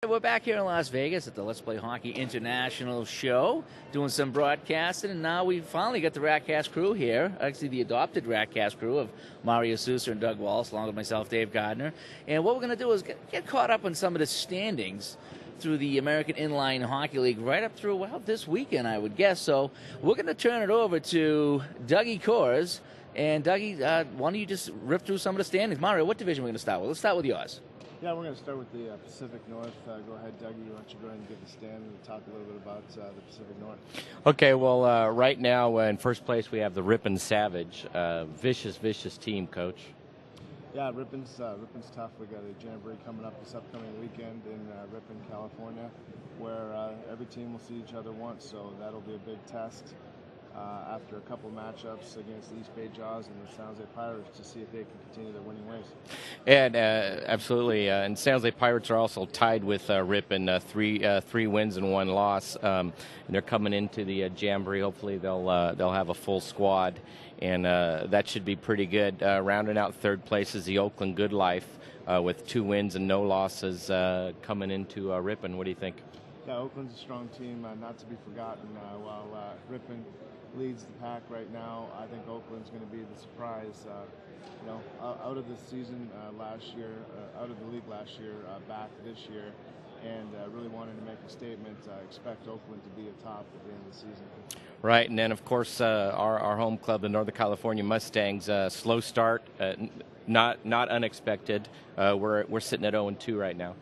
We're back here in Las Vegas at the Let's Play Hockey International show, doing some broadcasting, and now we finally got the Ratcast crew here, actually the adopted Ratcast crew of Mario Sousa and Doug Wallace, along with myself, Dave Gardner. And what we're going to do is get caught up on some of the standings through the American Inline Hockey League right up through, well, this weekend, I would guess. So we're going to turn it over to Dougie Kors. And Dougie, why don't you just rip through some of the standings? Mario, what division are we going to start with? Let's start with yours. Yeah, we're going to start with the Pacific North. Go ahead, Dougie. Why don't you go ahead and give the stand and talk a little bit about the Pacific North. Okay, well, right now in first place we have the Ripon Savage. Vicious team, Coach. Yeah, Ripon's tough. We got a jamboree coming up this upcoming weekend in Ripon, California, where every team will see each other once, so that'll be a big test. After a couple matchups against the East Bay Jaws and the San Jose Pirates to see if they can continue their winning ways. And absolutely, and San Jose Pirates are also tied with Ripon, three wins and one loss. And they're coming into the Jamboree. Hopefully they'll have a full squad, and that should be pretty good. Rounding out third place is the Oakland Good Life with 2 wins and no losses coming into Ripon. What do you think? Yeah, Oakland's a strong team, not to be forgotten. While Ripon leads the pack right now, I think Oakland's going to be the surprise. Out of the season last year, out of the league last year, back this year, and really wanted to make a statement. I expect Oakland to be atop at the end of the season. Right, and then of course our home club, the Northern California Mustangs, slow start, not unexpected. We're sitting at 0-2 right now.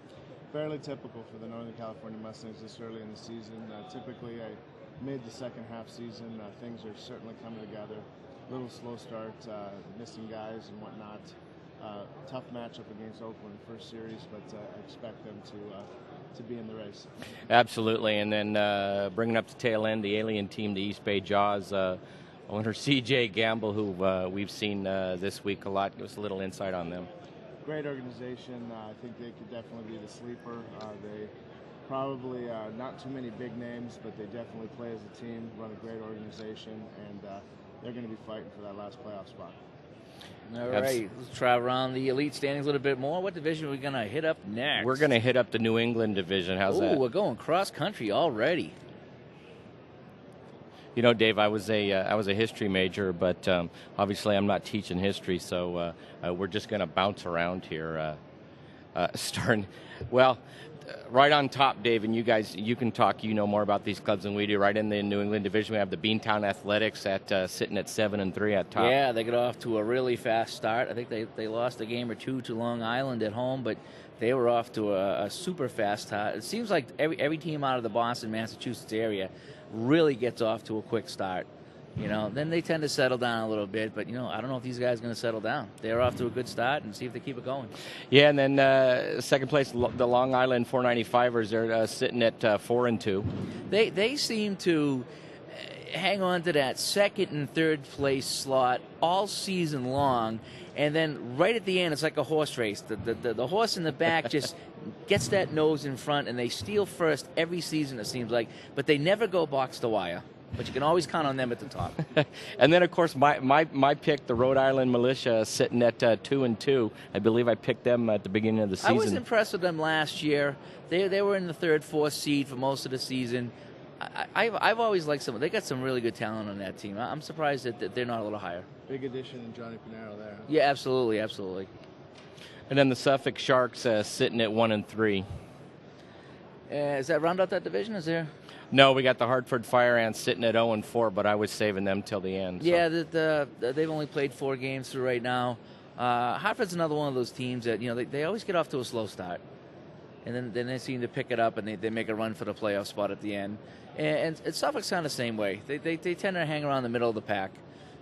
Fairly typical for the Northern California Mustangs this early in the season. Typically, mid the second half season, things are certainly coming together. Little slow start, missing guys and whatnot. Tough matchup against Oakland first series, but I expect them to be in the race. Absolutely, and then bringing up the tail end, the alien team, the East Bay Jaws. Owner C.J. Gamble, who we've seen this week a lot. Give us a little insight on them. Great organization. I think they could definitely be the sleeper. They probably not too many big names, but they definitely play as a team, run a great organization, and they're going to be fighting for that last playoff spot. All right, let's try around the elite standings a little bit more. What division are we going to hit up next? We're going to hit up the New England division. How's that? We're going cross country already. You know, Dave, I was a history major, but obviously I'm not teaching history, so we're just going to bounce around here. Starting, right on top, Dave, and you can talk. You know more about these clubs than we do. Right in the New England division, we have the Beantown Athletics sitting at 7-3 at top. Yeah, they got off to a really fast start. I think they lost a game or two to Long Island at home, but they were off to a super fast start. It seems like every team out of the Boston, Massachusetts area really gets off to a quick start. Then they tend to settle down a little bit, but, I don't know if these guys are going to settle down. They're off to a good start, and see if they keep it going. Yeah, and then second place, the Long Island 495ers, they're sitting at 4-2. They seem to hang on to that second and third place slot all season long, and then right at the end, it's like a horse race. The horse in the back just gets that nose in front, and they steal first every season, it seems like, but they never go box to wire. But you can always count on them at the top. And then, of course, my pick, the Rhode Island Militia, sitting at 2-2. I believe I picked them at the beginning of the season. I was impressed with them last year. They were in the third, fourth seed for most of the season. I've always liked some. They got some really good talent on that team. I'm surprised that they're not a little higher. Big addition in Johnny Pinero there. Yeah, absolutely. And then the Suffolk Sharks sitting at 1-3. Does that round out that division? Is there? No, we got the Hartford Fire Ants sitting at 0-4, but I was saving them till the end. So. Yeah, they've only played 4 games through right now. Hartford's another one of those teams that they always get off to a slow start, and then they seem to pick it up and they make a run for the playoff spot at the end. And Suffolk's kind of the same way. They tend to hang around the middle of the pack,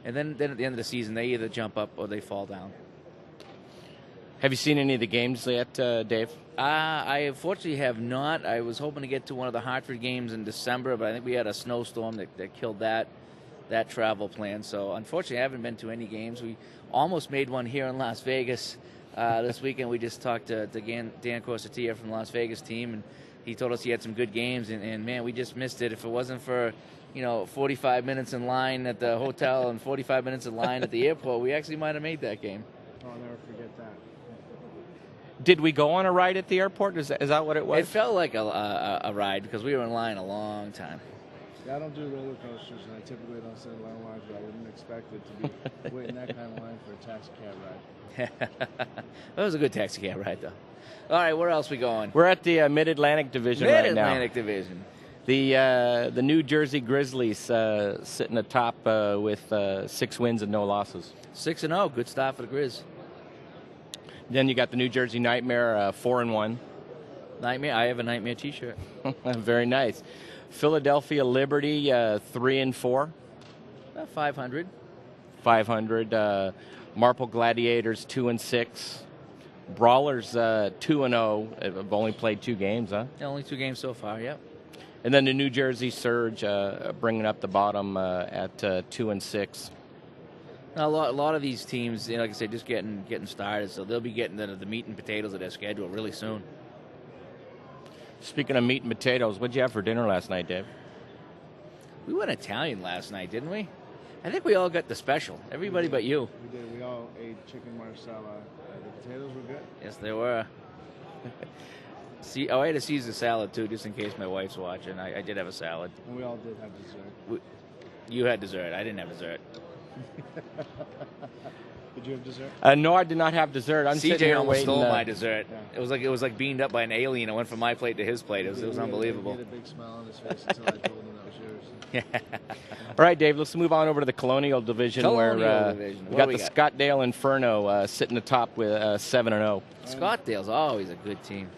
and then at the end of the season they either jump up or they fall down. Have you seen any of the games yet, Dave? I unfortunately have not. I was hoping to get to one of the Hartford games in December, but I think we had a snowstorm that killed that travel plan. So unfortunately, I haven't been to any games. We almost made one here in Las Vegas this weekend. We just talked to Dan Corsatia from the Las Vegas team, and he told us he had some good games. And man, we just missed it. If it wasn't for 45 minutes in line at the hotel and 45 minutes in line at the airport, we actually might have made that game. I'll never forget that. Did we go on a ride at the airport? Is that what it was? It felt like a ride because we were in line a long time. Yeah, I don't do roller coasters, and I typically don't sit in long lines, but I wouldn't expect it to be waiting that kind of line for a taxi cab ride. That was a good taxi cab ride, though. All right, where else we going? We're at the Mid-Atlantic Division right now. Mid-Atlantic Division. The New Jersey Grizzlies sitting atop with 6 wins and no losses. 6-0, good start for the Grizz. Then you got the New Jersey Nightmare, 4-1. Nightmare. I have a Nightmare T-shirt. Very nice. Philadelphia Liberty, 3-4. 500. 500. Marple Gladiators, 2-6. Brawlers, 2-0. Have only played 2 games, huh? Yeah, only 2 games so far. Yep. And then the New Jersey Surge, bringing up the bottom at 2-6. Now, a lot of these teams, like I said, just getting started, so they'll be getting the meat and potatoes of their schedule really soon. Speaking of meat and potatoes, what'd you have for dinner last night, Dave? We went Italian last night, didn't we? I think we all got the special. Everybody but you. We did. We all ate chicken marsala. The potatoes were good. Yes, they were. See, I had a Caesar salad, too, just in case my wife's watching. I did have a salad. And we all did have dessert. You had dessert. I didn't have dessert. Did you have dessert? No, I did not have dessert. I'm sitting CJ here almost waiting. stole my dessert. Yeah. It was like beamed up by an alien. It went from my plate to his plate. It was unbelievable. He had a big smile on his face until I told him that was yours. All right, Dave, let's move on over to the Colonial Division where Division. we got the Scottdale Inferno sitting atop with 7-0. Scottdale's always a good team.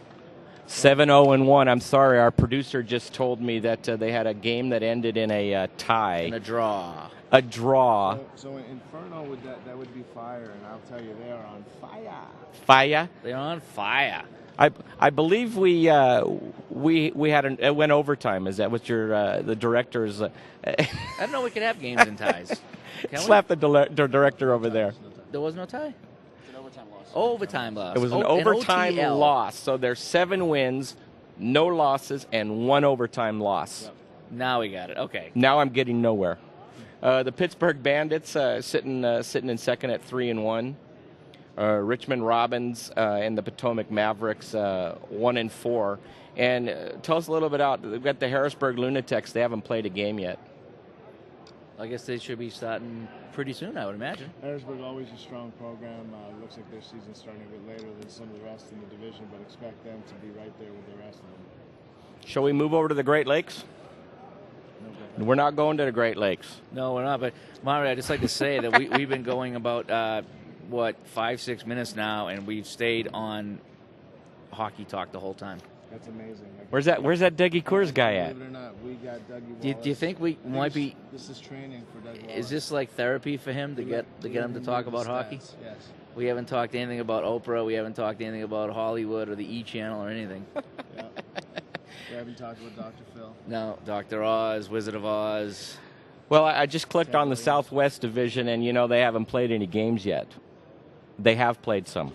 7-0-1. I'm sorry, our producer just told me that they had a game that ended in a tie. And a draw. A draw. So Inferno that would be fire, and I'll tell you, they are on fire. Fire. They're on fire. I believe we had it went overtime. Is that what your the director's? I don't know. We could have games in ties. Slap the director over there. There was no tie. It's an overtime loss. Overtime loss. It was an overtime loss. So there's 7 wins, no losses, and 1 overtime loss. Yep. Now we got it. Okay. Now I'm getting nowhere. The Pittsburgh Bandits sitting in second at 3-1. Richmond Robins and the Potomac Mavericks 1-4. And tell us a little bit about. We've got the Harrisburg Lunatics. They haven't played a game yet. I guess they should be starting pretty soon, I would imagine. Harrisburg always a strong program. Looks like their season's starting a bit later than some of the rest in the division, but expect them to be right there with the rest of them. Shall we move over to the Great Lakes? No, we're not going to the Great Lakes. No, we're not. But Mario, I'd just like to say that we've been going about 5-6 minutes now, and we've stayed on hockey talk the whole time. That's amazing. Where's that Dougie Coors guy at? Believe it or not, we got Dougie Wallace. Do you think we might be? This is training for Dougie Wallace. Is this like therapy for him to get him to talk about hockey? Yes. We haven't talked anything about Oprah. We haven't talked anything about Hollywood or the E Channel or anything. Yeah. We haven't talked about Dr. Phil. No, Dr. Oz, Wizard of Oz. Well, I just clicked on the Southwest Division, and they haven't played any games yet. They have played some.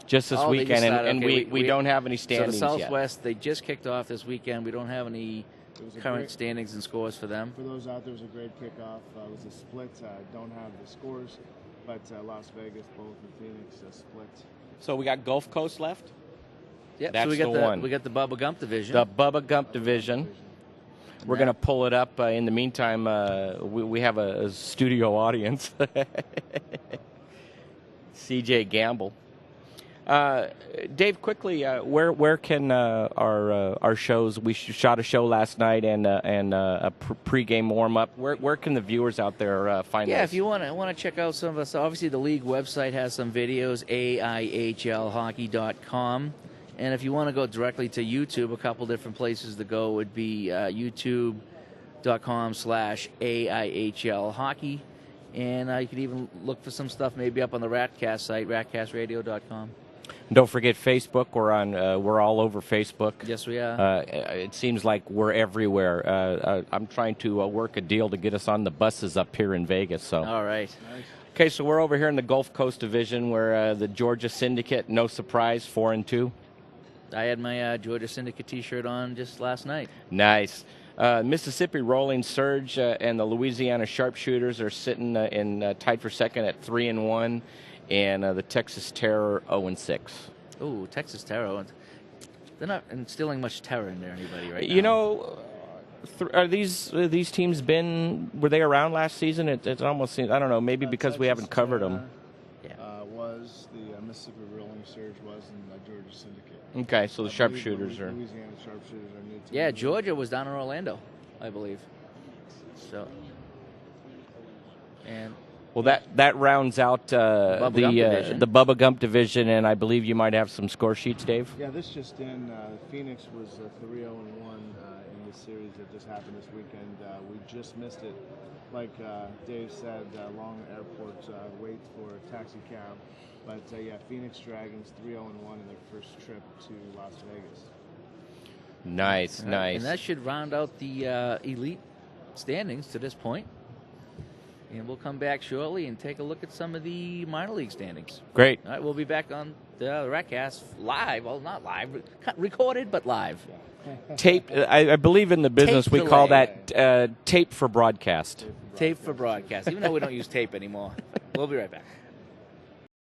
Just this weekend, and we don't have any standings So the yet. Southwest, they just kicked off this weekend. We don't have any current standings and scores for them. For those out there, it was a great kickoff. It was a split. Don't have the scores, but Las Vegas, both and Phoenix split. So we got Gulf Coast left? Yeah, That's so we got the one. We got the Bubba Gump division. The Bubba Gump division. We're going to pull it up. In the meantime, we have a studio audience. CJ Gamble. Dave, quickly, where can our shows? We shot a show last night and a pregame warm up. Where can the viewers out there find us? Yeah, if you want to check out some of us, obviously the league website has some videos, aihlhockey.com. And if you want to go directly to YouTube, a couple different places to go would be youtube.com/AIHLhockey. And you could even look for some stuff maybe up on the Ratcast site, ratcastradio.com. Don't forget Facebook. We're all over Facebook. Yes, we are. It seems like we're everywhere. I'm trying to work a deal to get us on the buses up here in Vegas. So. All right. Nice. Okay, so we're over here in the Gulf Coast Division where the Georgia Syndicate, no surprise, 4-2. I had my Georgia Syndicate T-shirt on just last night. Nice. Mississippi Rolling Surge and the Louisiana Sharpshooters are sitting tied for second at 3-1, and the Texas Terror 0-6. Ooh, Texas Terror. They're not instilling much terror into anybody right now. You know, are these teams were they around last season? It almost seems, I don't know, maybe because Texas we haven't covered them. Was the Mississippi Rolling Surge was in Georgia Syndicate. Okay, so the sharpshooters are. Louisiana sharpshooters are new to Yeah, Georgia was down in Orlando, I believe. So, and Well, that rounds out Bubba Gump division. the Bubba Gump division, and I believe you might have some score sheets, Dave. Yeah, this just in. Phoenix was 3-0-1 in the series that just happened this weekend. We just missed it. Like Dave said, long airport wait for a taxi cab. But yeah, Phoenix Dragons 3-0-1 in their first trip to Las Vegas. Nice. And that should round out the elite standings to this point. And we'll come back shortly and take a look at some of the minor league standings. Great. All right, we'll be back on the Ratcast live. Well, not live, recorded, but live. Tape. I believe in the business Tape we call delay. that tape for broadcast. Tape for broadcast, even though we don't use tape anymore. We'll be right back.